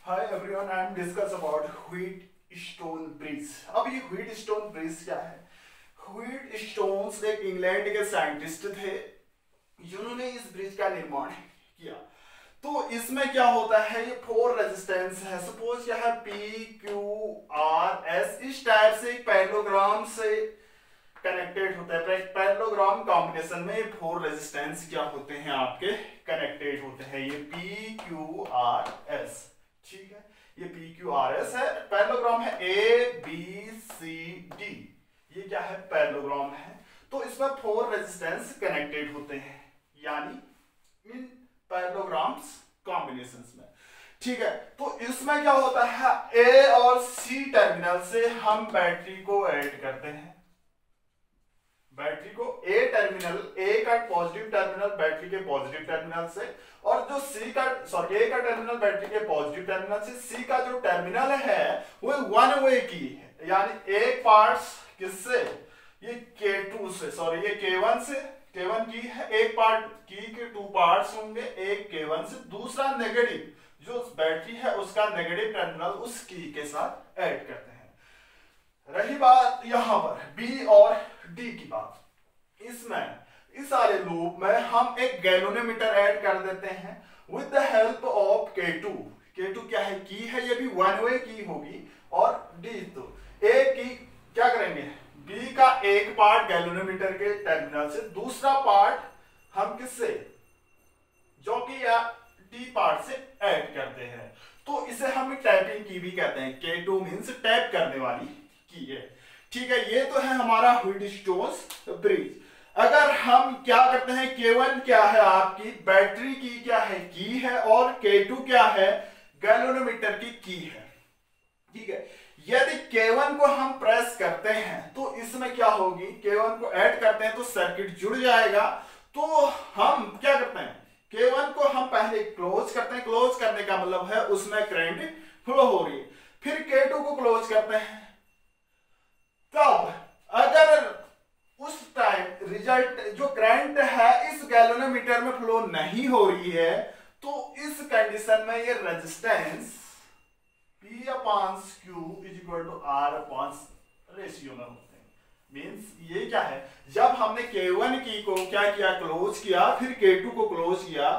Hi everyone, I am discuss about Wheatstone bridge. अब ये Wheatstone bridge क्या है? व्हीटस्टोन एक इंग्लैंड के साइंटिस्ट थे जिन्होंने इस ब्रिज का निर्माण किया। तो इसमें क्या होता है, ये 4 रेजिस्टेंस है। सपोज क्या है, पी क्यू आर एस, इस टाइप से एक पैरेललोग्राम से कनेक्टेड होता है। पैरेललोग्राम कॉम्बिनेशन में 4 रेजिस्टेंस क्या होते हैं, आपके कनेक्टेड होते हैं। ये पी क्यू आर एस, ठीक है, ये पी क्यू आर एस है। पैरेललोग्राम है ए बी सी डी, ये क्या है, पैरेललोग्राम है। तो इसमें 4 रेजिस्टेंस कनेक्टेड होते हैं, यानी इन पैरेललोग्राम्स कॉम्बिनेशंस में, ठीक है। तो इसमें क्या होता है, ए और सी टर्मिनल से हम बैटरी को ऐड करते हैं। बैटरी को ए टर्मिनल, ए का पॉजिटिव टर्मिनल बैटरी के पॉजिटिव टर्मिनल से, और जो सी का ए का टर्मिनल बैटरी के पॉजिटिव टर्मिनल से, सी का जो टर्मिनल है वो वन वे की है, यानी एक पार्ट्स किससे, ये K2 से, ये K1 से, K1 की है, एक पार्ट की के 2 पार्ट्स होंगे, एक K1 से, दूसरा नेगेटिव जो बैटरी है उसका नेगेटिव टर्मिनल उस की के साथ ऐड करते हैं। रही बात यहां पर बी और डी की बात, इसमें इस सारे लूप में हम एक गैलोनोमीटर ऐड कर देते हैं with the help of K2। K2 क्या है, की है, ये भी वन वे की होगी, और डी तो ए की क्या करेंगे, बी का एक पार्ट गैलोनोमीटर के टर्मिनल से, दूसरा पार्ट हम किससे, जो कि या डी पार्ट से ऐड करते हैं। तो इसे हम टैपिंग की भी कहते हैं। K2 मींस टैप करने वाली की है, ठीक है। ये तो है हमारा व्हीटस्टोन ब्रिज। अगर हम क्या करते हैं, K1 क्या है, आपकी बैटरी की क्या है, की है, और K2 क्या है, गैलोनोमीटर की है, ठीक है। यदि K1 को हम प्रेस करते हैं तो इसमें क्या होगी, K1 को ऐड करते हैं तो सर्किट जुड़ जाएगा। तो हम क्या करते हैं, K1 को हम पहले क्लोज करते हैं, क्लोज करने का मतलब है उसमें करंट फ्लो हो रही है। फिर K2 को क्लोज करते हैं, तब अगर उस टाइम रिजल्ट जो करंट है इस गैलोनोमीटर में फ्लो नहीं हो रही है, तो इस कंडीशन में ये resistance P upon Q is equal to R upon ratio में होते हैं। मींस ये क्या है, जब हमने K1 की को क्या किया, क्लोज किया, फिर K2 को क्लोज किया,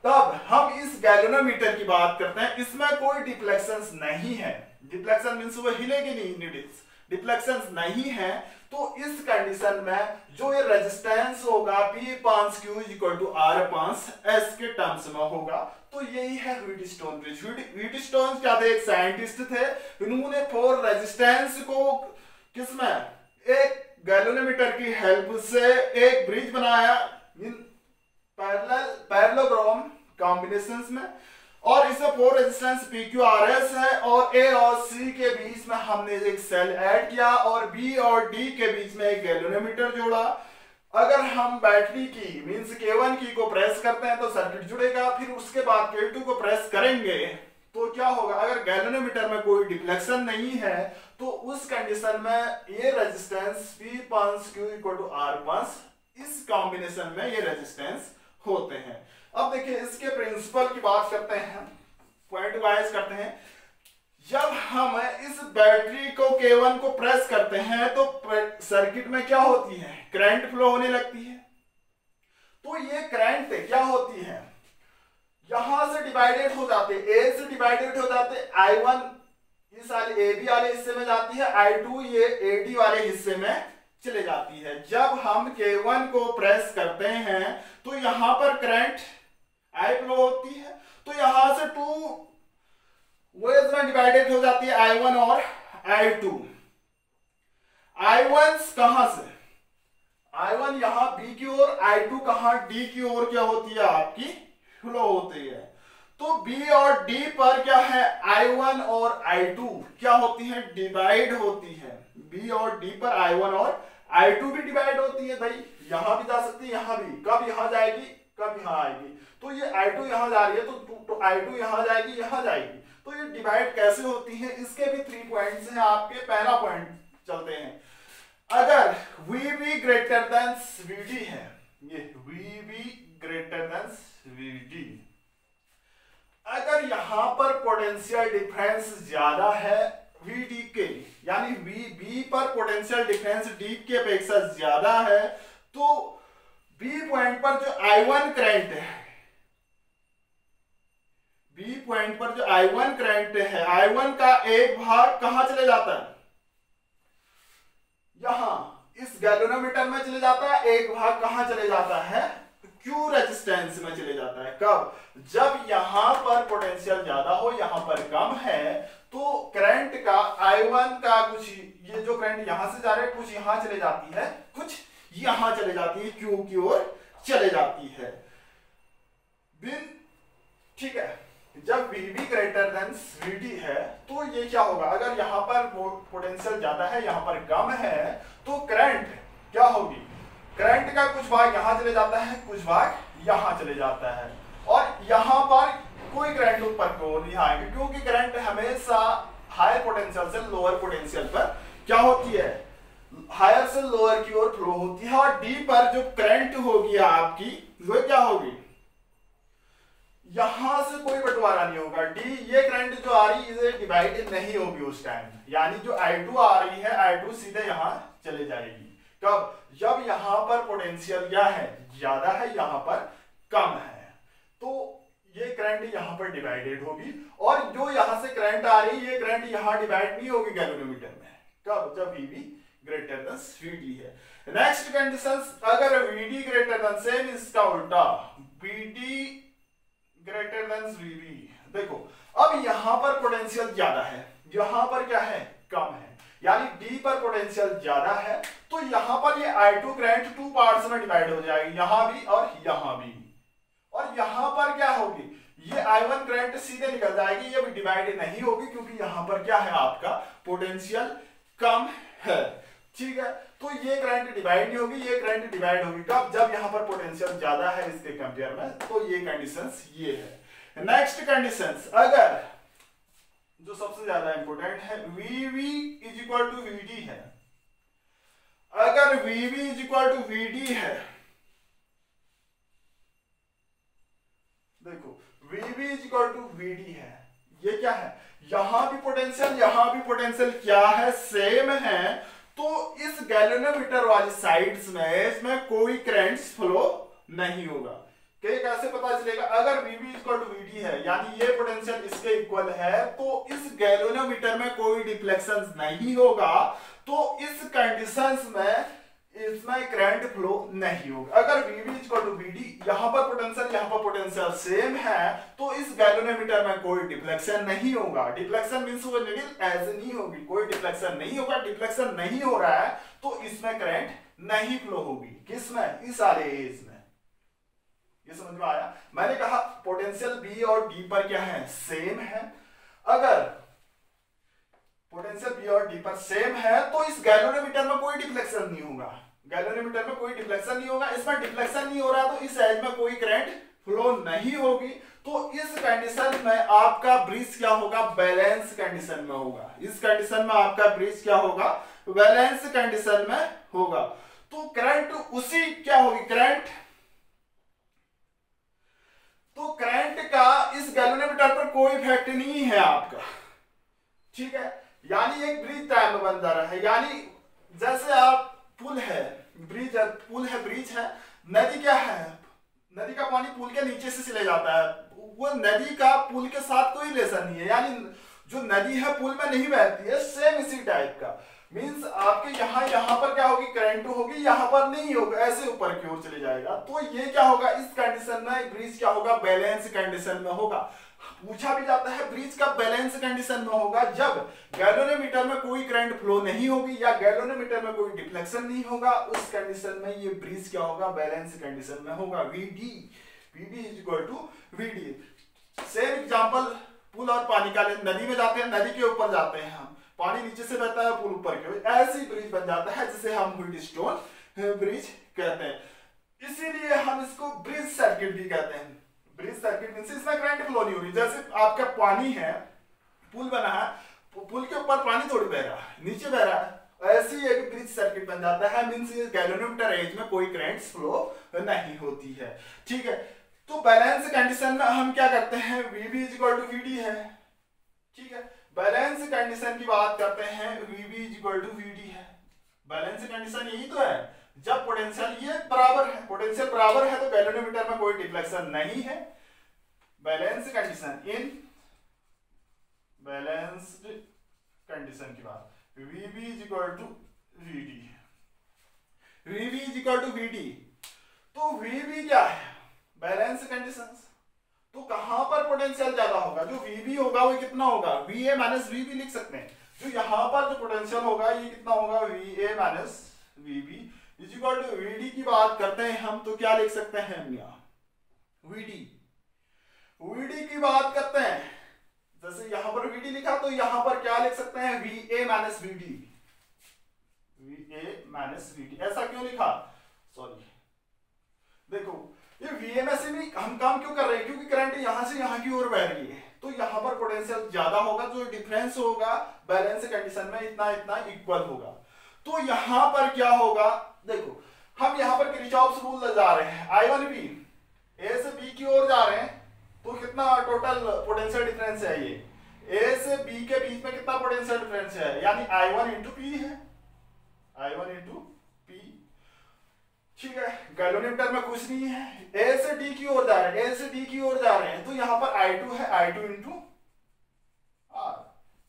तब हम इस गैलोनोमीटर की बात करते हैं। इसमें कोई डिफ्लेक्शंस नहीं है, डिफ्लेक्शन मींस वो हिलेगी नहीं, डिफ्लेक्शंस नहीं है। तो इस कंडीशन में जो ये रेजिस्टेंस होगा P upon Q is equal to R upon S के टर्म्स में होगा। तो यही है व्हीटस्टोन ब्रिज। व्हीटस्टोन क्या थे, एक साइंटिस्ट थे, इन्होंने 4 रेजिस्टेंस को किसमें, एक गैलोनोमीटर की हेल्प से एक ब्रिज बनाया इन पैरेललोग्राम कॉम्बिनेशंस में, और इसमें 4 रेजिस्टेंस PQRS है, और A और C के बीच में हमने एक सेल ऐड किया, और B और D के बीच में एक गैलोनोमीटर जोड़ा। अगर हम बैटरी की मींस K1 की को प्रेस करते हैं तो सर्किट जुड़ेगा, फिर उसके बाद K2 को प्रेस करेंगे तो क्या होगा, अगर गैलोनोमीटर में कोई डिफ्लेक्शन नहीं है तो उस कंडीशन में ये resistance P upon Q equal to R upon, इस कॉम्बिनेशन में ये रेजिस्टेंस होते हैं। अब देखिए इसके प्रिंसिपल की बात करते हैं, पॉइंट वाइज करते हैं। जब हम इस बैटरी को K1 को प्रेस करते हैं तो सर्किट में क्या होती है, करंट फ्लो होने लगती है। तो ये करंट क्या होती है, यहां से डिवाइडेड हो जाते, A से डिवाइडेड हो जाते, I1 इस वाले AB वाले हिस्से में जाती है, I2 ये AD वाले हिस्से में चले जाती है। जब हम K1 को प्रेस करते हैं तो यहां पर करंट I फ्लो होती है, तो यहां से 2 वेज में डिवाइडेड हो जाती है, I1 और I2। I1 कहां से, I1 यहां B की ओर, I2 कहां D की ओर क्या होती है, आपकी फ्लो होती है। तो B और D पर क्या है, I1 और I2 क्या होती है, डिवाइड होती है। B और D पर I1 और I2 भी डिवाइड होती है। भाई यहां भी जा सकती है, यहां भी, कब यहां जाएगी, कब यहां आएगी। तो ये I2 यहां जा रही है तो I2 यहां जाएगी, यहां जाएगी। तो ये डिवाइड कैसे होती है, इसके भी 3 पॉइंट्स हैं आपके। पहला पॉइंट चलते हैं, अगर VB ग्रेटर देन VD है, ये VB ग्रेटर देन VD, अगर यहां पर पोटेंशियल डिफरेंस ज्यादा है वीडी के, यानी बी पर पोटेंशियल डिफरेंस डी की अपेक्षा ज्यादा है, तो बी पॉइंट पर जो I1 करंट है, बी पॉइंट पर जो I1 करंट है, I1 का एक भाग कहां चले जाता है, यहां इस गैल्वेनोमीटर में चले जाता है, एक भाग कहां चले जाता है, क्यू रेजिस्टेंस में चले जाता है। कब, जब यहां पर पोटेंशियल ज्यादा हो, यहां पर कम है, तो करंट का I1 का कुछ, ये जो करंट यहां से जा रहा है कुछ यहां चले जाती है, कुछ यहां चले जाती है, क्यू की ओर चले जाती है। ठीक है, जब VB ग्रेटर देन VD है तो ये क्या होगा, अगर यहां पर पोटेंशियल ज्यादा है, यहां पर कम है, तो करंट क्या होगी, करंट का कुछ भाग यहां चले जाता है, कुछ भाग यहां चले जाता है, और यहां पर कोई करंट ऊपर की ओर नहीं आएगा, क्योंकि करंट हमेशा हायर पोटेंशियल से लोअर पोटेंशियल पर क्या होती है, हायर से लोअर की ओर फ्लो होती है, और डी पर जो करंट होगी आपकी वो क्या होगी, यहां से कोई बंटवारा नहीं होगा, डी ये करंट जो आ रही है इसे डिवाइड नहीं होगी उस टाइम, यानी जो I2 आ रही है I2 सीधे यहां चले जाएगी। कब, जब यहां पर पोटेंशियल क्या है, ज्यादा है, यहां पर कम है, तो ये करंट यहां पर डिवाइडेड होगी, और जो यहां से करंट आ रही है ये करंट यहां डिवाइड नहीं होगी गैल्वेनोमीटर में। कब, जब VB ग्रेटर देन VD है। नेक्स्ट कंडीशन, अगर VD ग्रेटर देन, सेम इसका उल्टा, VD ग्रेटर देन VB, देखो अब यहां पर पोटेंशियल ज्यादा है, यहां पर क्या है, कम है, यानी D पर पोटेंशियल ज्यादा है, तो यहां पर ये I2 करंट टू पार्ट्स में डिवाइड हो जाएगी, यहां भी और यहां भी, और यहां पर क्या होगी, ये I1 करंट सीधे निकल जाएगी, ये भी डिवाइड नहीं होगी, क्योंकि यहां पर क्या है, आपका पोटेंशियल कम है। ठीक है, तो ये करंट डिवाइड नहीं होगी, ये करंट डिवाइड होगी कब, जब यहां पर पोटेंशियल ज्यादा है इसके कंपेयर में, तो ये कंडीशंस ये है। नेक्स्ट कंडीशंस, अगर जो सबसे ज्यादा इंपॉर्टेंट है, VV is equal to VD है, अगर VV is equal to VD है, देखो VV is equal to VD है, ये क्या है, यहां भी पोटेंशियल, यहां भी पोटेंशियल क्या है, सेम है, तो इस गैल्वेनोमीटर वाली साइड्स में इसमें कोई करंट फ्लो नहीं होगा। कैसे पता चलेगा, अगर VB इक्वल टू VD है, यानी ये पोटेंशियल इसके इक्वल है, तो इस गैल्वेनोमीटर में कोई डिफ्लेक्शन नहीं होगा, तो इस कंडीशंस में इसमें करंट फ्लो नहीं होगा। अगर VB इक्वल टू VD, यहां पर पोटेंशियल सेम है, तो इस गैल्वेनोमीटर में कोई डिफ्लेक्शन नहीं होगा, डिफ्लेक्शन मींस वो नीडल ऐसे नहीं होगी, कोई डिफ्लेक्शन नहीं होगा, डिफ्लेक्शन नहीं हो रहा है, तो इसमें करंट नहीं फ्लो होगी, किसमें, इस वाले एज में। ये समझ में आया, मैंने कहा पोटेंशियल B और D पर क्या है, सेम है, अगर पोटेंशियल B और D पर सेम है, तो इस गैल्वेनोमीटर में कोई डिफ्लेक्शन नहीं होगा, गैल्वेनोमीटर में कोई डिफ्लेक्शन नहीं होगा, इसमें डिफ्लेक्शन नहीं हो रहा, तो इस एज में कोई करंट फ्लो नहीं होगी, तो इस कंडीशन में आपका ब्रिज क्या होगा, बैलेंस कंडीशन में होगा, इस कंडीशन में आपका ब्रिज क्या होगा, बैलेंस कंडीशन में होगा, तो करंट उसी क्या होगी, करंट, तो करंट का इस गैल्वेनोमीटर पर कोई इफेक्ट नहीं है आपका। ठीक है, यानी एक ब्रिज टाइप में बन जा रहा है, यानी जैसे आप पुल है, ब्रिज है, पुल है, ब्रिज है, नदी क्या है, नदी का पानी पुल के नीचे से चले जाता है, वो नदी का पुल के साथ कोई रिलेशन नहीं है, यानी जो नदी है पुल में नहीं बहती है, सेम इसी टाइप का, मींस आपके यहां पर क्या होगी, करंट होगी, यहां पर नहीं होगा, ऐसे ऊपर की ओर चले जाएगा, तो ये क्या होगा, इस कंडीशन में ब्रिज क्या होगा, बैलेंस कंडीशन में होगा। पूछा भी जाता है ब्रिज का बैलेंस कंडीशन में होगा जब गैल्वेनोमीटर में कोई करंट फ्लो नहीं होगी या गैल्वेनोमीटर में कोई डिफ्लेक्शन नहीं होगा, उस कंडीशन में ये ब्रिज क्या होगा, बैलेंस कंडीशन में होगा। VB is equal to VD। Same example, पुल और पानी का, नदी में जाते हैं, नदी के ऊपर जाते हैं हम, पानी नीचे से बहता है, पुल ऊपर की ओर, ऐसे ही ब्रिज बन जाता है, जिसे हम व्हीटस्टोन ब्रिज कहते हैं, इसीलिए हम इसको ब्रिज सर्किट भी कहते हैं। ब्रिज सर्किट मींस इसमें करंट फ्लो नहीं हो रही, जैसे आपका पानी है, पुल बना है, पुल के ऊपर पानी थोड़ी बह रहा है, नीचे बह रहा है, ऐसे ही एक ब्रिज सर्किट बन जाता है, मींस गैल्वेनोमीटर एज में कोई करंट फ्लो नहीं होती है। ठीक है, तो बैलेंस कंडीशन में हम क्या करते हैं, VB is equal to VD है, ठीक है, बैलेंस कंडीशन की बात करते हैं, VB is equal to VD है। बैलेंस कंडीशन यही तो है, जब पोटेंशियल ये बराबर है, पोटेंशियल बराबर है तो गैल्वेनोमीटर में कोई डिफ्लेक्शन नहीं है। Balance condition, in balanced condition की बात, VB is equal to VD, VB is equal to VD। तो VB क्या है, बैलेंस कंडीशंस, तो कहां पर पोटेंशियल ज्यादा होगा, जो VB होगा वो कितना होगा, VA माइनस VB लिख सकते हैं। जो यहां पर जो पोटेंशियल होगा ये कितना होगा, VA minus VB is equal to VD की बात करते हैं हम, तो क्या लिख सकते हैं हम यहाँ VD की बात करते हैं, जैसे यहां पर VD लिखा तो यहां पर क्या लिख सकते हैं, VA minus VD, VA minus VD। ऐसा क्यों लिखा, सॉरी देखो ये VA से भी हम काम क्यों कर रहे हैं, क्योंकि करंट यहां से यहां की ओर बह रही है, तो यहां पर पोटेंशियल ज्यादा होगा, जो डिफरेंस होगा बैलेंस कंडीशन में इतना इतना इक्वल होगा। तो यहां पर क्या होगा, देखो हम यहां पर किरचॉफ्स रूल जा रहे हैं, I1B A से B की ओर जा रहे हैं, तो कितना टोटल पोटेंशियल डिफरेंस है, ये A से B के बीच में कितना पोटेंशियल डिफरेंस है, यानी I1 इंटू P है, I1 इंटू P। ठीक है, गैल्वेनोमीटर में कुछ नहीं है, A से D की ओर जा रहे हैं, A से D की ओर जा रहे हैं, तो यहां पर I2 है, I2 इंटू R,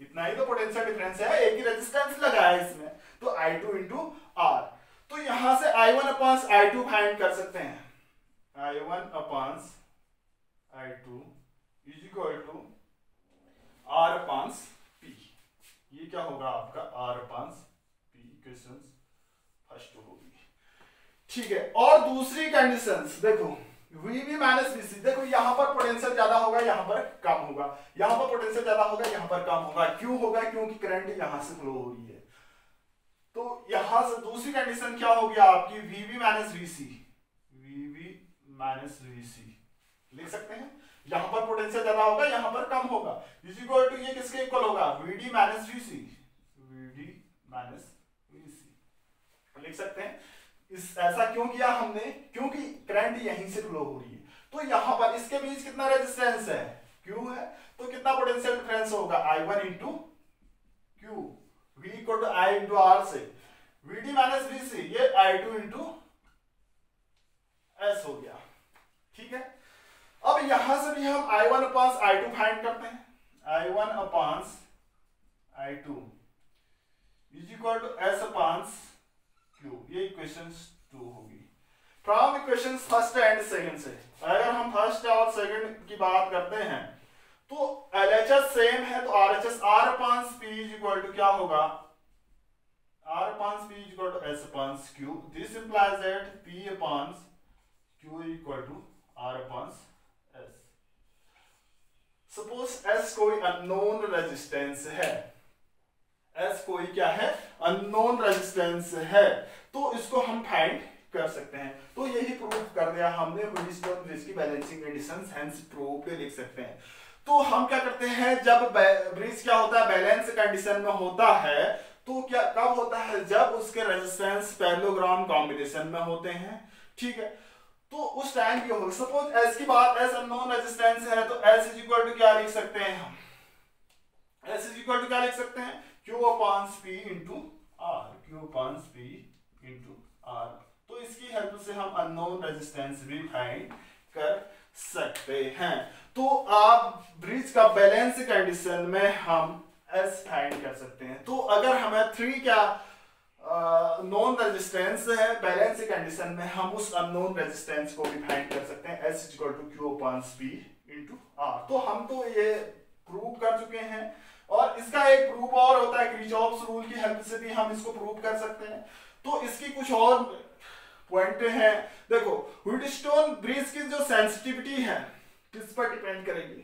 इतना ही तो पोटेंशियल डिफरेंस है, एक ही रेजिस्टेंस लगा है इसमें, तो I2 इंटू R। तो यहां से I1 अपॉन I2 फाइंड कर सकते हैं, I1 upon I2 is equal to R upon P। ये क्या होगा आपका, R upon P, equation first होगी। ठीक है, और दूसरी कंडीशंस देखो, VB माइनस VC, देखो यहां पर पोटेंशियल ज्यादा होगा, यहां पर कम होगा, यहां पर पोटेंशियल ज्यादा होगा, यहां पर कम होगा, क्यों होगा, क्योंकि करंट यहां से फ्लो हो रही है। तो यहां से दूसरी कंडीशन क्या होगी आपकी, VB minus VC, VB minus VC लिख सकते हैं, यहां पर पोटेंशियल ज्यादा होगा, यहां पर कम होगा, इज इक्वल टू ये किसके इक्वल होगा, VD minus VC, VD minus VC लिख सकते हैं। ऐसा क्यों किया हमने, क्योंकि करंट यहीं से फ्लो हो रही है, तो यहां पर इसके बीच कितना रेजिस्टेंस है, Q है, तो कितना पोटेंशियल डिफरेंस होगा, I1 into Q, V equal to I into R से, VD माइनस VC ये I2 इंटू S हो गया। ठीक है, अब यहां से भी हम I1 अपॉन I2 फाइंड करते हैं, I1 upon I2 is equal to S upon Q, ये इक्वेशन 2 होगी from equation first and second से। अगर हम फर्स्ट और सेकंड की बात करते हैं तो LHS सेम है, तो RHS R upon P is equal to क्या होगा, R upon P is equal to S upon Q। This implies that P upon Q is equal to R upon S। Suppose S कोई unknown resistance है, S कोई क्या है, unknown resistance है, तो इसको हम फाइंड कर सकते हैं। तो यही प्रूव कर दिया हमने, व्हीटस्टोन ब्रिज की बैलेंसिंग कंडीशंस हेंस प्रूव्ड लिख सकते हैं। तो हम क्या करते हैं, जब ब्रिज क्या होता है, बैलेंस कंडीशन में होता है, तो क्या कब होता है, जब उसके रेजिस्टेंस पैरेललोग्राम कॉम्बिनेशन में होते हैं। ठीक है, तो उस टाइम क्या होगा, सपोज S की बात, S अननोन रेजिस्टेंस है, तो S इज इक्वल टू क्या लिख सकते हैं हम, S इज इक्वल टू क्या लिख सकते हैं, Q upon P into R, Q upon P into R। तो इसकी हेल्प से हम अननोन रेजिस्टेंस भी फाइंड कर सकते हैं। तो आप ब्रिज का बैलेंस कंडीशन में हम S फाइंड कर सकते हैं। तो अगर हमें 3 क्या नॉन रेजिस्टेंस है बैलेंस कंडीशन में, हम उस अननोन रेजिस्टेंस को भी फाइंड कर सकते हैं, S equal to Q upon P into R। तो हम तो ये प्रूव कर चुके हैं, और इसका एक प्रूफ और होता है, किरचॉफ्स रूल की हेल्प से भी हम इसको प्रूव कर सकते हैं। तो इसकी कुछ और पॉइंट हैं, देखो व्हीटस्टोन ब्रिज की जो सेंसिटिविटी है किस पर डिपेंड करेगी,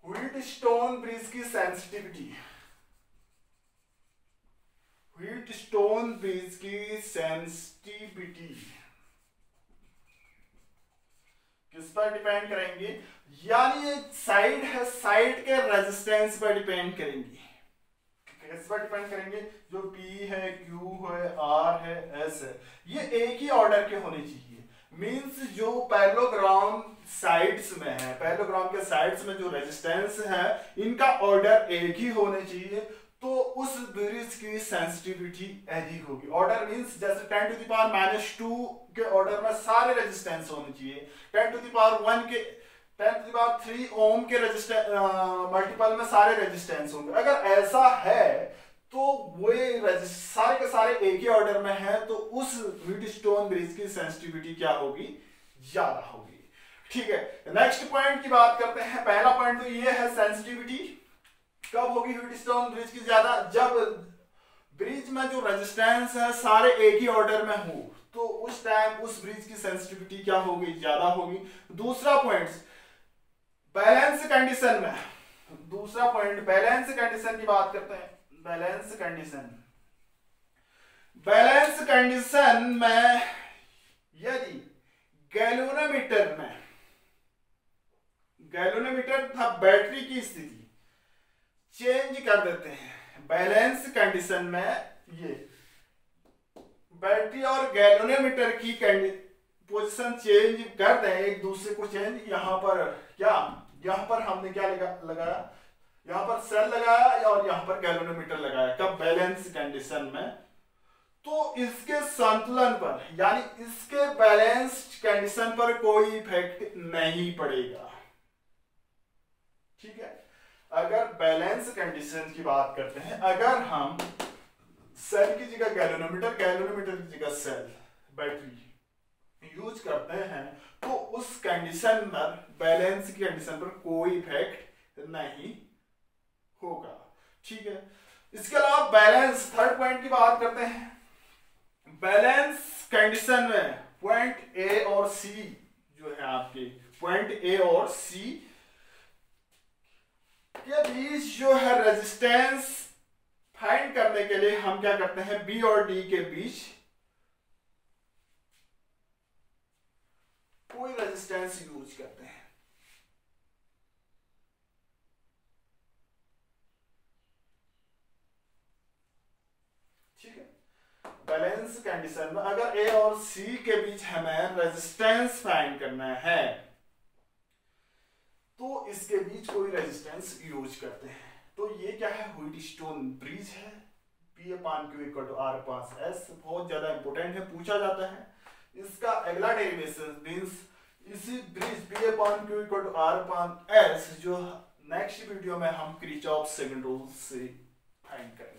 व्हीटस्टोन ब्रिज की सेंसिटिविटी, व्हीटस्टोन ब्रिज की सेंसिटिविटी किस पर डिपेंड करेंगे, यानी ये साइड है, साइड के रेजिस्टेंस पर डिपेंड करेंगी। किस पर डिपेंड करेंगे, जो P है, Q है, R है, S है, ये एक ही ऑर्डर के होने चाहिए। मींस जो पैरेललोग्राम साइड्स में है, पैरेललोग्राम के साइड्स में जो रेजिस्टेंस है इनका ऑर्डर एक ही होने चाहिए, तो उस ब्रिज की सेंसिटिविटी अधिक होगी। ऑर्डर मींस जैसे 10⁻⁻2 के ऑर्डर में सारे रेजिस्टेंस होने चाहिए, 10⁻1 के 10⁻3 ओम के रेजिस्टेंस मल्टीपल में सारे रेजिस्टेंस होंगे। अगर ऐसा है तो वो सारे के सारे एक ही ऑर्डर में है, तो उस व्हीटस्टोन ब्रिज की सेंसिटिविटी क्या होगी, ज्यादा होगी। ठीक है, नेक्स्ट पॉइंट की बात करते हैं। पहला पॉइंट तो ये है सेंसिटिविटी कब होगी व्हीटस्टोन ब्रिज की ज्यादा, जब ब्रिज में जो रेजिस्टेंस है सारे एक ही ऑर्डर में हो, तो उस टाइम उस ब्रिज की सेंसिटिविटी क्या होगी, ज्यादा होगी। दूसरा पॉइंट बैलेंस कंडीशन में, दूसरा पॉइंट बैलेंस कंडीशन की बात करते हैं। बैलेंस कंडीशन, बैलेंस कंडीशन में यदि गैल्वेनोमीटर में, गैल्वेनोमीटर था बैटरी की स्थिति चेंज कर देते हैं, बैलेंस कंडीशन में ये बैटरी और गैल्वेनोमीटर की पोजीशन चेंज कर दें, एक दूसरे को चेंज, यहां पर क्या, यहां पर हमने क्या लगाया, यहां पर सेल लगाया और यहां पर गैल्वेनोमीटर लगाया, कब, बैलेंस कंडीशन में, तो इसके संतुलन पर यानी इसके बैलेंस कंडीशन पर कोई इफेक्ट नहीं पड़ेगा। ठीक है, अगर बैलेंस कंडीशन की बात करते हैं, अगर हम सेल की जगह गैल्वेनोमीटर, गैल्वेनोमीटर की जगह सेल, बैटरी यूज करते हैं, तो उस कंडीशन पर, बैलेंस की कंडीशन पर कोई इफेक्ट नहीं होगा। ठीक है, इसके अलावा बैलेंस, थर्ड पॉइंट की बात करते हैं। बैलेंस कंडीशन में पॉइंट ए और सी जो है, आपके पॉइंट ए और सी के बीच जो है रेजिस्टेंस फाइंड करने के लिए हम क्या करते हैं, बी और डी के बीच कोई रेजिस्टेंस यूज करते हैं। ठीक है, बैलेंस कंडीशन में अगर ए और सी के बीच हमें रेजिस्टेंस फाइंड करना है, तो इसके बीच कोई रेजिस्टेंस यूज करते हैं। तो ये क्या है, व्हीटस्टोन ब्रिज है, P/Q = R/S, बहुत ज्यादा इंपॉर्टेंट है, पूछा जाता है। इसका अगला डेरिवेशन मींस इसी ब्रिज P/Q = R/S जो नेक्स्ट वीडियो में हम किरचॉफ सेकंड रूल से फाइंड करेंगे।